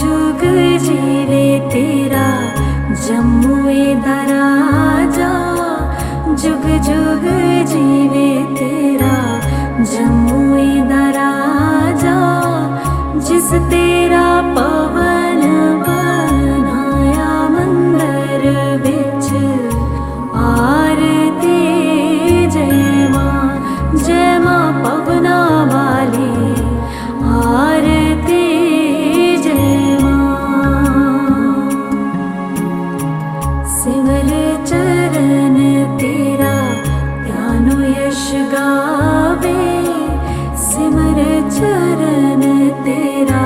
जुग जीवे तेरा जम्मुए दराजा, जुग जुग जीवे तेरा जम्मुए दराजा। जिस तेरा पवन बनाया मंदिर बिच, आरती जय मां पवना वाली, आरती जय मां। सिमर चरण तेरा ध्यानो यश गावे, सिमर चरण तेरा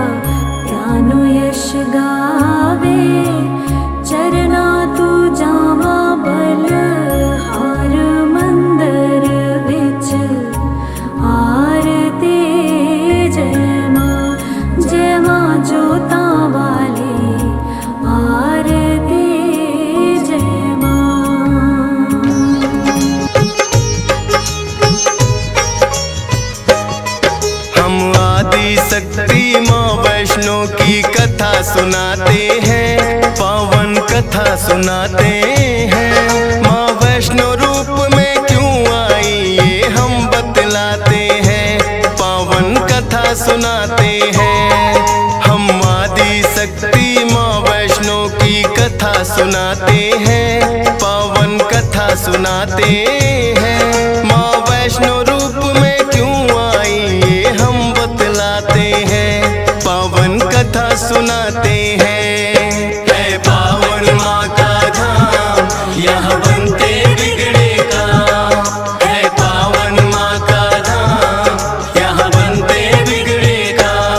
ध्यानो यश गावे। चरना तू जावा बलहार मंदिर बिच, आरती जय मां जोता वाली, आरती जय मां। हम आदि शक्ति माँ वैष्णो की कथा सुनाते हैं, पावन कथा सुनाते हैं। माँ वैष्णो रूप में क्यों आई ये हम बतलाते हैं, पावन कथा सुनाते हैं। हम आदि शक्ति माँ वैष्णो की कथा सुनाते हैं, पावन कथा सुनाते हैं। माँ वैष्णो रूप में क्यों आई ये हम बतलाते हैं, पावन कथा सुनाते हैं। है पावन माँ का धाम यहाँ बनते बिगड़े काम, है पावन माँ का धाम यहाँ बनते बिगड़े काम।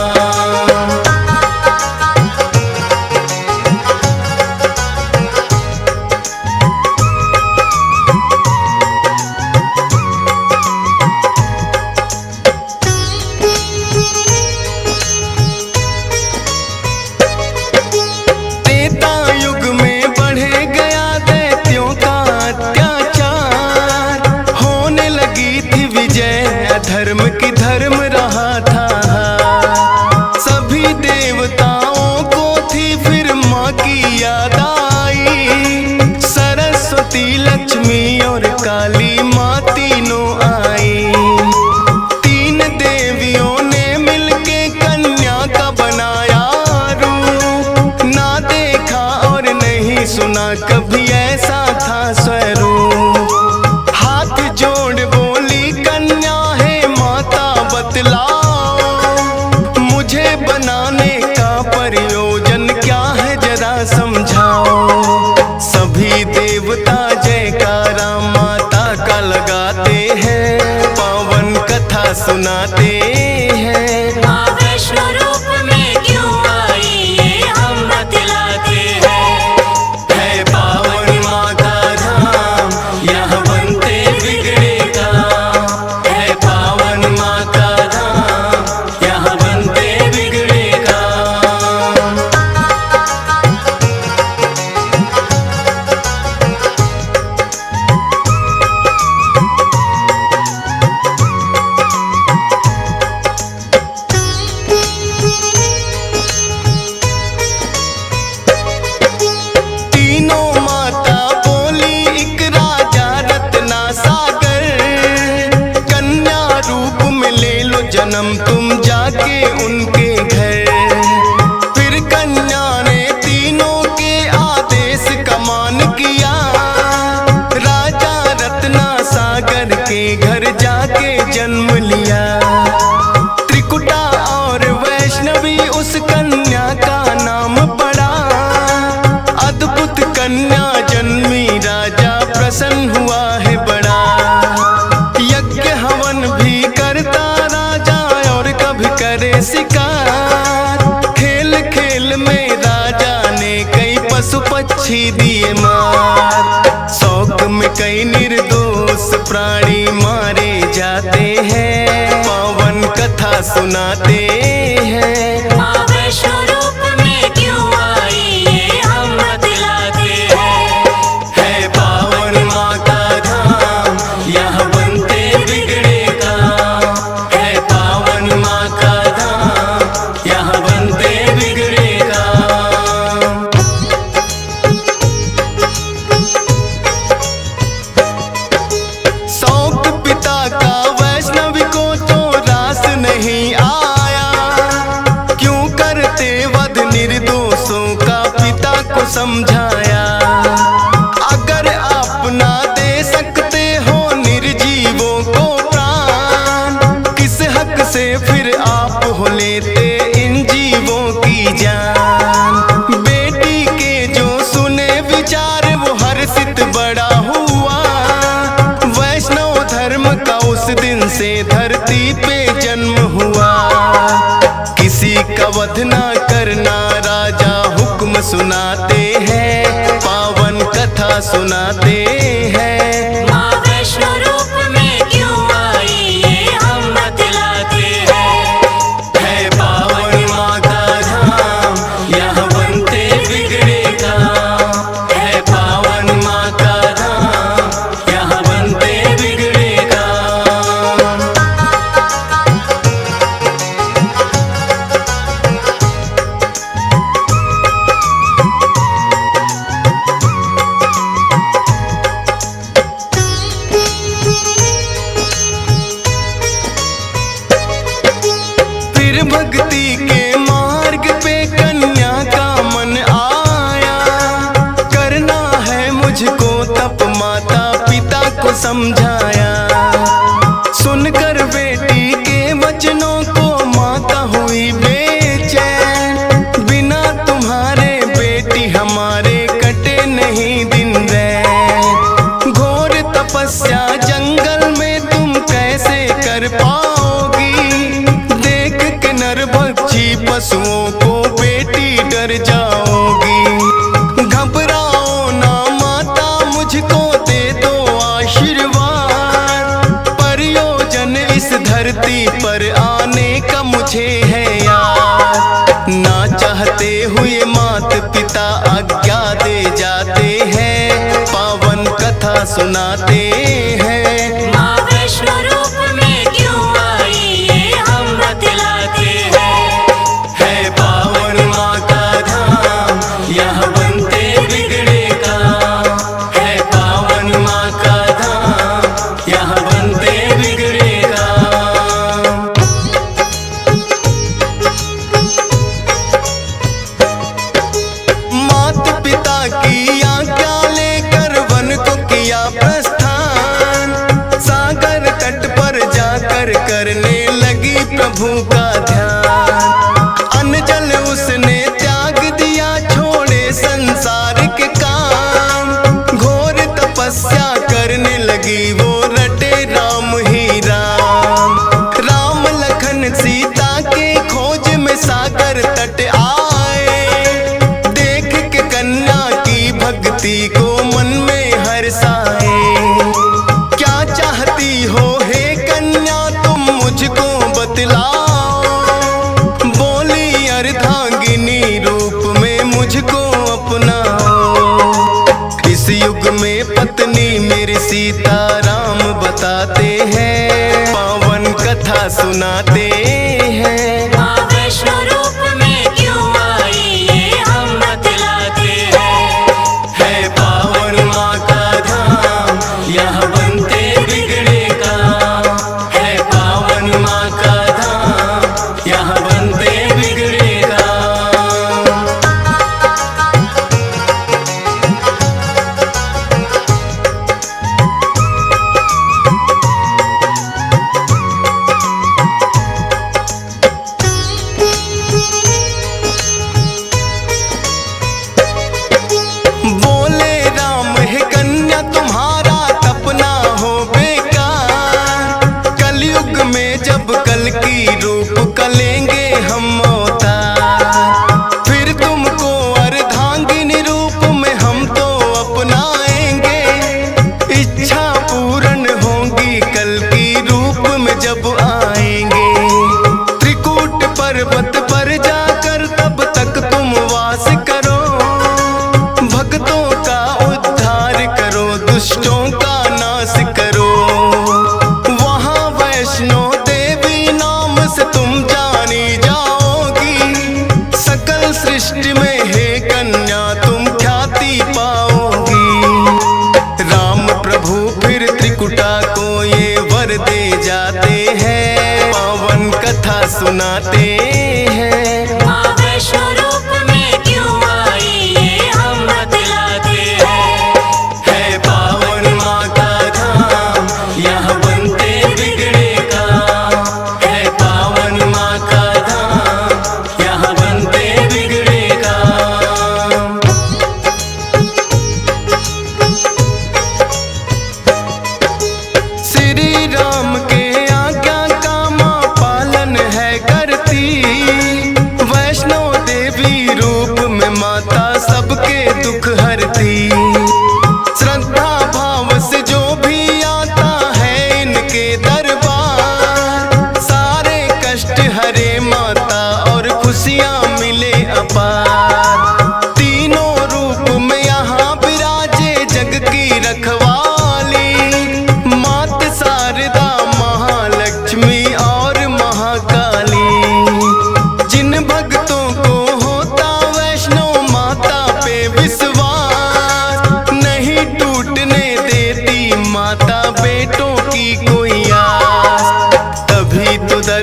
त्रेता युग में बढ़े गया दैत्यों का अत्याचार, होने लगी थी विजय अधर्म की धर्म रहा था। सभी देवताओं को थी फिर माँ की याद आई, सरस्वती लक्ष्मी और काली माँ तीनों आई। तीन देवियों ने मिलके कन्या का बनाया रूप, ना देखा और नहीं सुना कभी ऐसा था स्वरूप। हाथ जोड़ बोली कन्या है माता बतलाओ, मुझे बनाने का प्रयोजन क्या है जरा समझाओ। सभी देवता जयकारा माता का लगाते हैं, पावन कथा सुनाते हैं। माँ वैष्णो रूप में क्यों आई ये हम बतलाते हैं। है पावन माँ का धाम यहाँ बनते बिगड़े काम, है पावन माँ का धाम यहाँ बनते बिगड़े काम। तीनों माता बोली एक राजा रत्ना सागर, कन्या रूप में ले लो जन्म तुम जाके उनके घर। फिर कन्या ने तीनों के आदेश का मान किया, राजा रत्ना सागर के घर जाके जन्म लिया। त्रिकुटा और वैष्णवी उस कन्या का नाम पड़ा, अद्भुत कन्या जन्मी राजा प्रसन्न हुआ है बड़ा। यज्ञ हवन भी करता राजा और कभी करे शिकार, खेल खेल में राजा ने कई पशु पक्षी दिए मार। शौक में कई निर्दोष प्राणी मारे जाते हैं, पावन कथा सुनाते हैं। माँ वैष्णो रूप में क्यों आई ये हम बतलाते हैं। है पावन माँ का धाम यहाँ बनते बिगड़े काम, है पावन माँ का धाम यहाँ बनते बिगड़े काम। समझाया। अगर आप ना दे सकते हो निर्जीवों को प्राण, किस हक से फिर आप हो लेते इन जीवों की जान। बेटी के जो सुने विचार वो हर्षित बड़ा हुआ। वैष्णव धर्म का उस दिन से धरती पे जन्म हुआ। किसी का वध ना करना राजा हुक्म सुनाते हैं, पावन कथा सुनाते हैं। माँ वैष्णो रूप में क्यों आई ये हम बतलाते हैं। है पावन माँ का धाम, यहाँ बनते बिगड़े काम। है पावन माँ का धाम, यहाँ बनते बिगड़े काम। फिर भक्ति के मार्ग पे कन्या का मन आया। करना है मुझको तप, माता पिता को समझाया। सुनकर बेटी के वचनों को माता हुई बेचैन। बिना तुम्हारे बेटी हमारे कटे नहीं दिन रैन। घोर तपस्या जंगल में तुम कैसे कर पाओगी। देख के नर भक्षी पशुओं को बेटी डर जाओगी। घबराओ ना माता, मुझको दे दो आशीर्वाद। प्रयोजन इस धरती पर आने का मुझे है याद। ना चाहते हुए मात पिता आज्ञा दे जाते हैं, पावन कथा सुनाते हैं। माँ वैष्णो रूप में क्यों आई ये हम बतलाते हैं। है पावन माँ का धाम, यहाँ बनते बिगड़े काम। है पावन माँ का धाम, यहाँ बनते बिगड़े काम। मात पिता की आज्ञा लेकर वन को किया प्रस्थान। सागर तट पर जाकर करने लगी प्रभु का ध्यान। अन्न जल उसने त्याग दिया, छोड़े संसार के काम। घोर तपस्या करने लगी वो, रटे राम ही राम। राम लखन सीता के खोज में सागर तट आए। देख के कन्या की भक्ति को मन में हर्षाए। क्या चाहती हो हे कन्या तुम मुझको बतलाओ। बोली अर्धांगिनी रूप में मुझको अपनाओ। इस युग में पत्नी मेरी सीता राम बताते हैं, पावन कथा सुनाते हैं। माँ वैष्णो रूप में क्यों आई ये हम बतलाते हैं। है पावन माँ का धाम, यहाँ बनते बिगड़े काम। है पावन माँ का धाम, यहाँ बनते बिगड़े काम। बोले राम हे कन्या तुम्हारा तपना हो बेकार। कलयुग में जब कल की रूप कलेंगे हम अवतार। फिर तुमको अर्धांगिनी रूप में हम तो अपनाएंगे। इच्छा पूर्ण होगी कल की रूप में जब आएंगे। त्रिकूट पर्वत पर जाकर तब तक तुम वास करो। भक्तों का उद्धार करो, दुष्टों का नाश करो। वहाँ वैष्णो देवी नाम से तुम जानी जाओगी। सकल सृष्टि में हे कन्या तुम ख्याति पाओगी। राम प्रभु फिर त्रिकुटा को ये वर दे जाते हैं, पावन कथा सुनाते हैं। माँ वैष्णो रूप में क्यों आई ये हम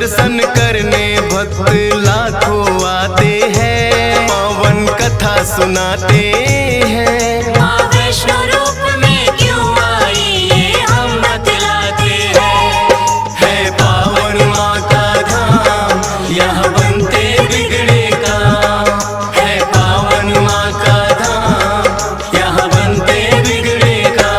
दर्शन करने भक्त लाखों आते हैं, पावन कथा सुनाते हैं। माँ वैष्णो रूप में क्यों आई ये हम बतलाते हैं। है पावन माँ का धाम, यहाँ बनते बिगड़े काम। है पावन माँ का धाम, यहाँ बनते बिगड़े काम।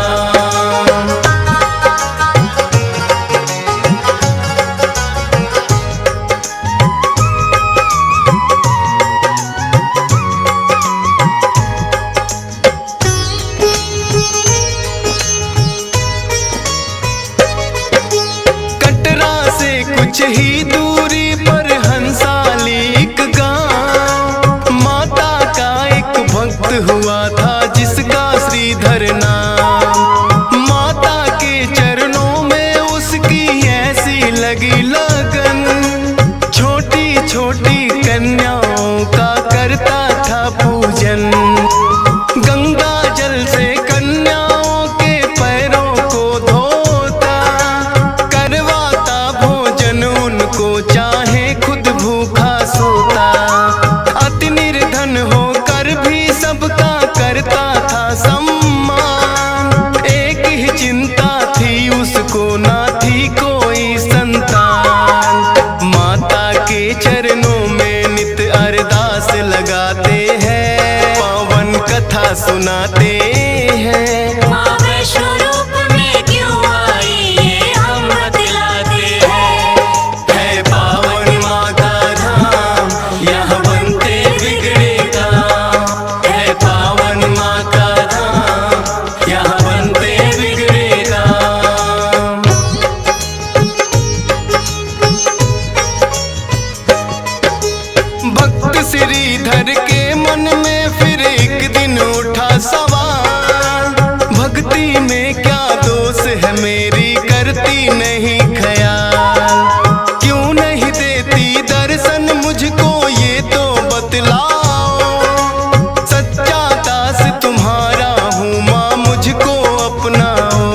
कटरा से कुछ ही दूरी पर हंसाली एक गांव, माता का एक भक्त हुआ था जिसका श्रीधर नाम। माता के चरणों में उसकी ऐसी लगी लगन, छोटी छोटी कन्याओं का करता था पूजन। गंगा जल से कन्याओं के पैरों को धोता, करवाता भोजन उनको चाहे खुद भूखा सोता। अति निर्धन होकर भी सबका करता था सम्मान, एक ही चिंता थी उसको ना थी कोई संतान। माता के चरणों में नित अरदास लगाते हैं, पावन कथा सुनाते हैं। माँ वैष्णो रूप में क्यों आई ये हम बतलाते हैं। है पावन माँ का धाम, यहाँ बनते बिगड़े काम। है पावन माँ का धाम, यहाँ बनते बिगड़े काम। भक्त श्रीधर के मन में फिर एक दिन उठा सवाल, भक्ति में क्या दोष है मेरी करती नहीं ख्याल। क्यों नहीं देती दर्शन मुझको ये तो बतलाओ, सच्चा दास तुम्हारा हूँ माँ मुझको अपनाओ।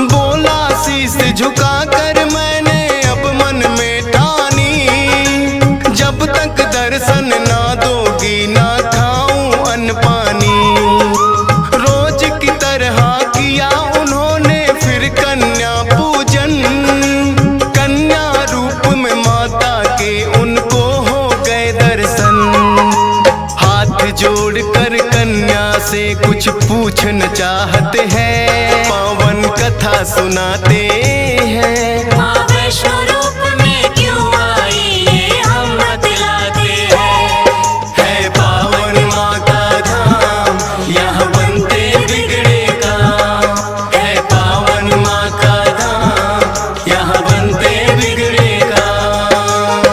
बोला शीश झुका कर मैंने अब मन में ठानी, जब तक दर्शन ना दोगी ना खाऊं अन्न पानी। रोज की तरह किया उन्होंने फिर कन्या पूजन, कन्या रूप में माता के उनको हो गए दर्शन। हाथ जोड़कर कन्या से कुछ पूछना चाहते हैं, पावन कथा सुनाते हैं। माँ वैष्णो रूप में क्यों आई ये हम बतलाते हैं। है पावन माँ का धाम, यहाँ बनते बिगड़े काम। है पावन माँ का धाम, यहाँ बनते बिगड़े काम।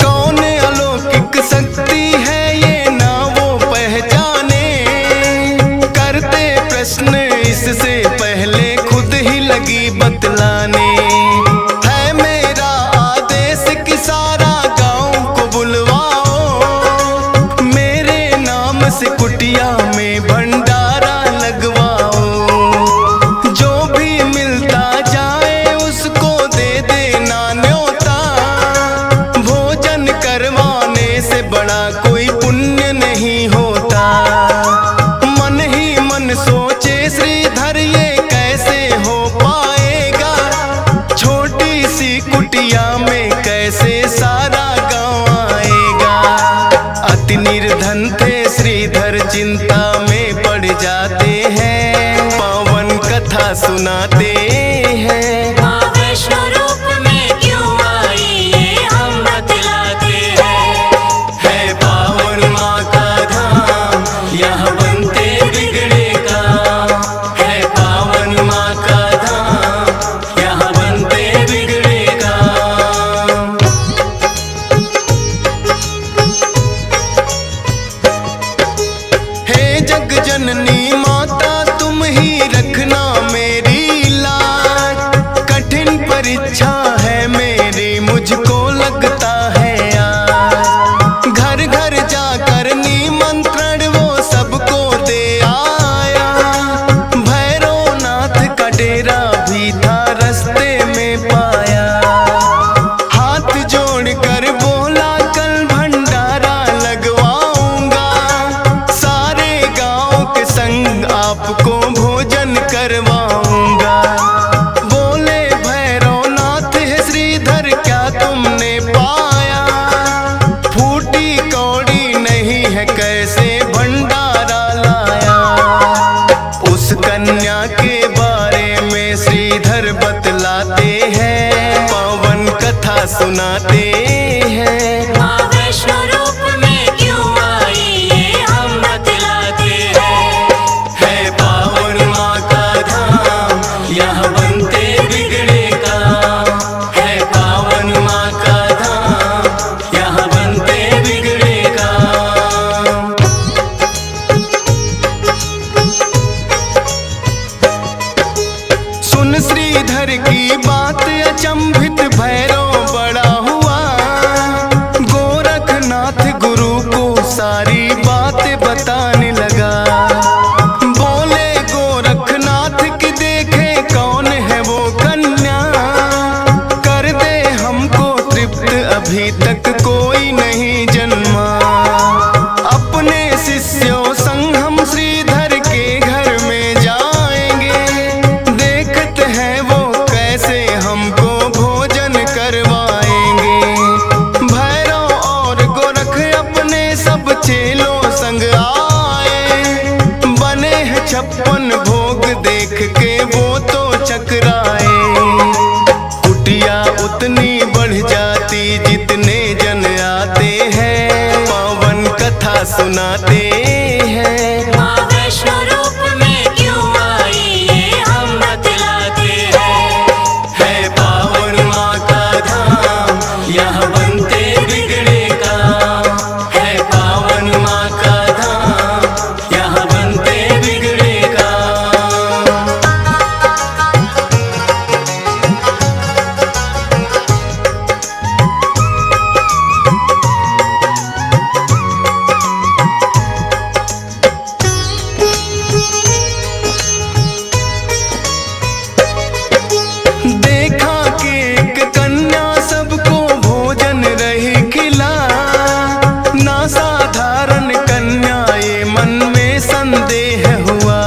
कौन अलौकिक शक्ति है ये ना वो पहचाने, करते प्रश्न इससे पहले खुद ही लगी बतलाने। है मेरा आदेश कि सारा गांव को बुलवाओ, मेरे नाम से कुटिया में भंडारा लगवाओ। जो भी मिलता जाए उसको दे देना न्योता, भोजन करवाने से बड़ा कोई पुण्य नहीं होता। मन ही मन सोचे श्रीधर ये कैसे हो पाएगा, छोटी सी कुटिया में कैसे सारा गांव आएगा। अति निर्धन थे श्रीधर चिंता में पड़ जाते हैं, पावन कथा सुनाते हैं। माँ वैष्णो रूप में क्यों आई ये हम बतलाते हैं। है पावन माँ का धाम, यहाँ बनते बिगड़े काम। है पावन माँ का धाम, यहाँ बनते बिगड़े काम। हे जग जननी माता तुम ही रखना मेरी लाज, कठिन डेरा भी था रास्ते में पाया। हाथ जोड़कर बोला कल भंडारा लगवाऊंगा, सारे गांव के संग आपको भोजन करवाऊंगा। बोले भैरवनाथ है श्रीधर क्या तुमने पाया, फूटी कौड़ी नहीं है कैसे भंडारा लाया। उस कन्या के बारे में श्रीधर बतलाते हैं, पावन कथा सुनाते हैं। माँ वैष्णो रूप में क्यों आई ये हम बतलाते हैं। है पावन माँ का धाम, यहाँ बनते बिगड़े काम। है पावन माँ का धाम, यहाँ बनते बिगड़े काम। सुन श्रीधर की बात अचंभित भैरव बड़ा हुआ, गोरखनाथ गुरु को सारी बातें बताने लगा। बोले गोरखनाथ की देखे कौन है वो कन्या, कर दे हमको तृप्त अभी तक कोई नहीं जन्मा। अपने शिष्यों संग हम श्रीधर के घर में जाएंगे, देखते हैं वो कैसे हमको भोजन करवाएंगे। भैरव और गोरख अपने सब चेलों संग आए, बने हैं 56 भोग देख के वो तो चकराए। कुटिया उतनी बढ़ जाती जितने जन आते हैं, पावन कथा सुनाते हैं। माँ वैष्णो रूप में क्यों आई ये हम बतलाते हैं। है पावन माँ का धाम, यहाँ बनते बिगड़े काम। है पावन माँ का धाम, यहाँ बनते बिगड़े काम। देखा कि एक कन्या सबको भोजन रही खिला, ना साधारण कन्या ये मन में संदेह हुआ।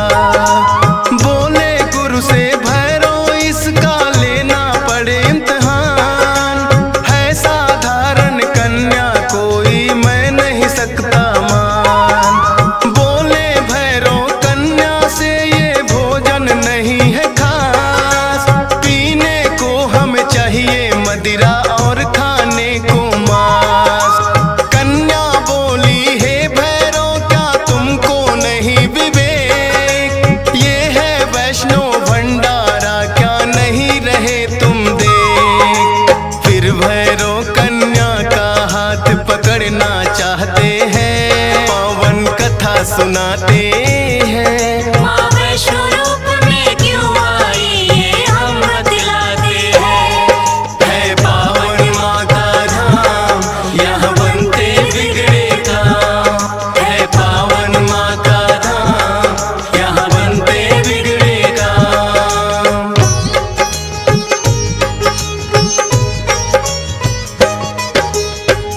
बोले गुरु से भैरव इसका लेना पड़े इम्तिहान, है साधारण कन्या कोई मैं नहीं सकता मान। बोले भैरव कन्या से ये भोजन नहीं है खास, पीने को हमें चाहिए मदिरा और खाने को मांस। कन्या बोली हे भैरव क्या तुमको नहीं विवेक, ये है वैष्णो भंडारा क्या नहीं रहे तुम देख। फिर भैरव कन्या का हाथ पकड़ना चाहते हैं, पावन कथा सुनाते हैं। माँ वैष्णो रूप में क्यों आई ये हम बतलाते हैं। है पावन माँ का धाम, यहाँ बनते बिगड़े काम। है पावन माँ का धाम, यहाँ बनते बिगड़े काम।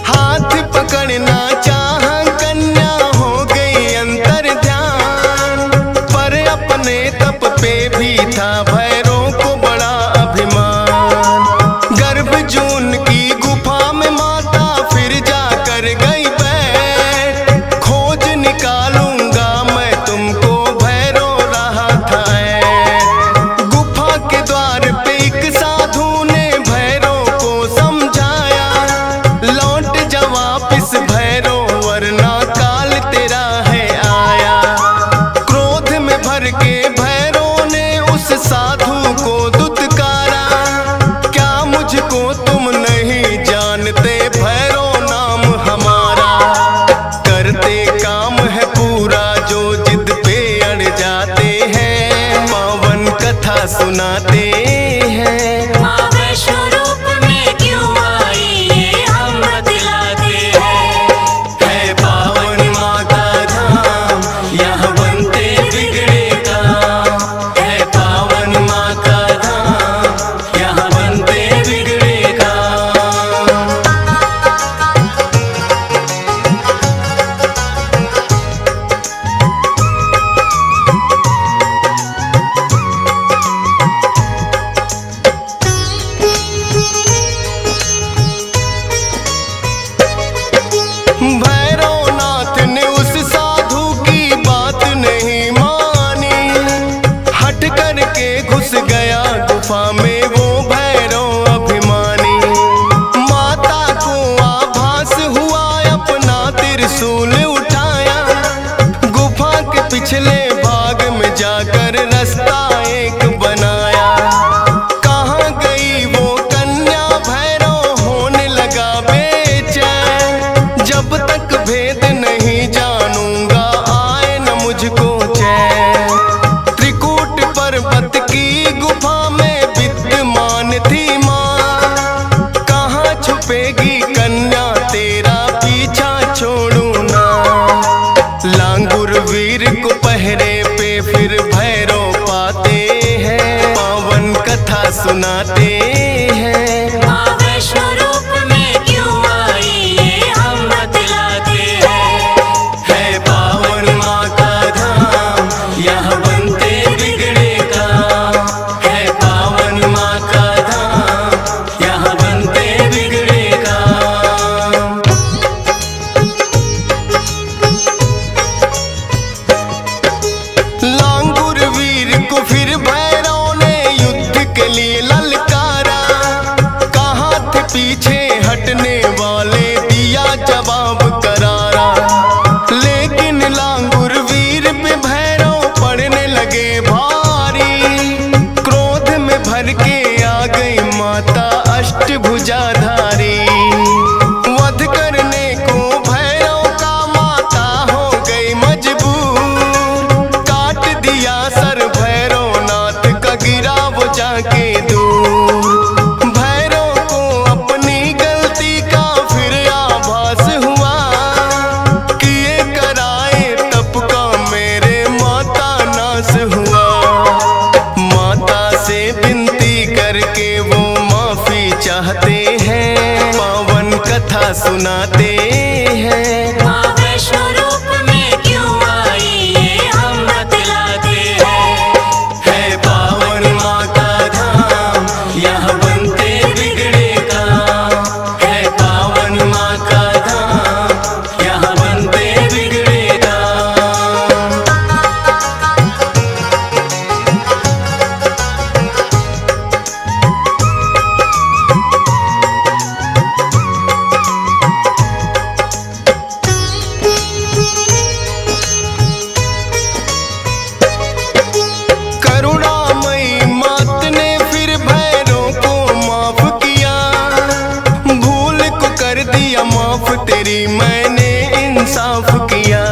हाथ पकड़ना चाह कन्या हो गई अंतर ध्यान, पर अपने तप पे भी था भैरव को बड़ा अभिमान। गर्भ जून की गुफा में माता फिर जाकर गई बैठ, खोज निकालूंगा मैं तुमको भैरव रहा था ऐठ। गुफा के द्वार पे एक साधु ने भैरव को समझाया, लौट जा वापिस भैरव वरना काल तेरा है आया। क्रोध में भर के भैरव ने उस साधु को दुत्कारा, क्या मुझको तुम नहीं जानते भैरव नाम हमारा। करते काम है पूरा जो जिद पे अड़ जाते हैं, पावन कथा सुनाते हैं। माँ वैष्णो रूप में क्यों आई ये हम बतलाते हैं। है पावन माँ का धाम, यहाँ बनते बिगड़े काम। है पावन माँ सुनाते हैं। माँ वैष्णो रूप में क्यों आई ये हम बतलाते हैं। है पावन माँ का धाम, यहाँ बनते बिगड़े काम। है पावन माँ का धाम, यहाँ बनते बिगड़े काम। लांगुर वीर को फिर भैरव ने युद्ध के लिए ललकारा। कहाँ थे पीछे हटने वाले, दिया जवाब करारा। लेकिन लांगुर वीर पे भैरव पड़ने लगे भारी। क्रोध में भर के आ गई माता अष्टभुजाधारी। वध करने को भैरव का माता हो गई मजबूर। काट दिया सर भैरवनाथ का, गिरा वो जाके दूर। भैरव को अपनी गलती का फिर आभास हुआ। किए कराए तप का मेरे माता नाश हुआ। माता से विनती करके वो माफी चाहते हैं। पावन कथा सुनाते हैं। माँ वैष्णो रूप में क्यों आई ये हम बतलाते हैं। है पावन माँ का धाम, यहाँ बनते बिगड़े काम। है पावन माँ का धाम, यहाँ बनते बिगड़े काम। करुणामयी मात ने फिर भैरव को माफ किया। भूल को कर दिया माफ, तेरी मैंने इंसाफ किया।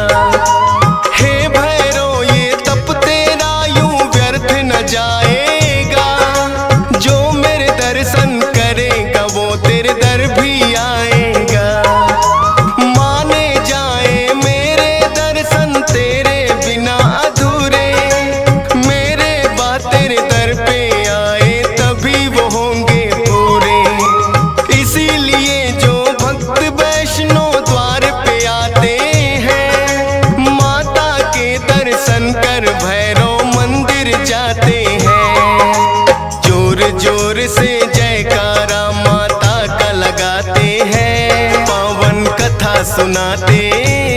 हे भैरव ये तप तेरा यूं व्यर्थ न जाएगा। जो मेरे दर्शन करेगा वो तेरे दर भी आएगा। माने जाए मेरे दर्शन तेरे बिना अधूरे। मेरे बात तेरे दर पे आए तभी वो होंगे पूरे। इसीलिए जो भक्त वैष्णो द्वार पे आते हैं, माता के दर्शन कर भैरव मंदिर जाते हैं। जोर जोर से जयकारा माता का लगाते हैं। पावन कथा सुनाते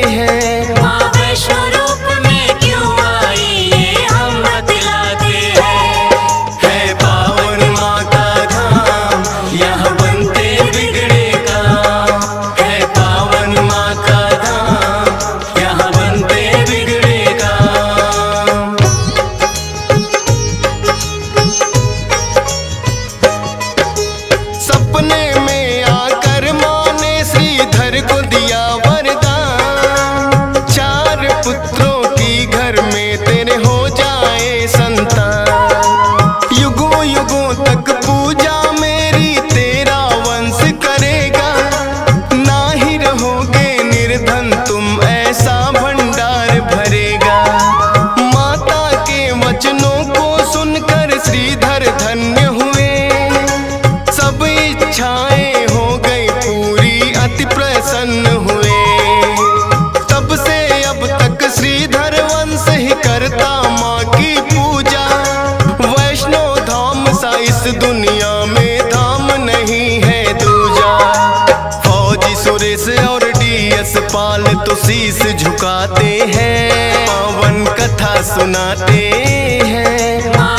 हैं। माँ वैष्णो रूप में क्यों आई ये हम बतलाते हैं। है पावन माँ का धाम, यहाँ बनते बिगड़े काम। है पावन माँ का धाम, यहाँ बनते बिगड़े काम। सपने में आकर माँ ने श्रीधर को दिया वरदान। 4 पुत्रों की घर में तेरे हो जाए संतान। युगों युगों तक पूजा मेरी तेरा वंश करेगा। ना ही रहोगे निर्धन तुम, ऐसा भंडार भरेगा। माता के वचनों को सुनकर श्रीधर धन्य हुए। सब इच्छाएं हो गई पूरी, अति प्रसन्न हुए। तब से अब तक श्रीधर वंश ही करता माँ की पूजा। वैष्णो धाम सा इस दुनिया में धाम नहीं है दूजा। फौजी सुरेश और DS पाल तो शीश झुकाते हैं। पावन कथा सुनाते हैं। माँ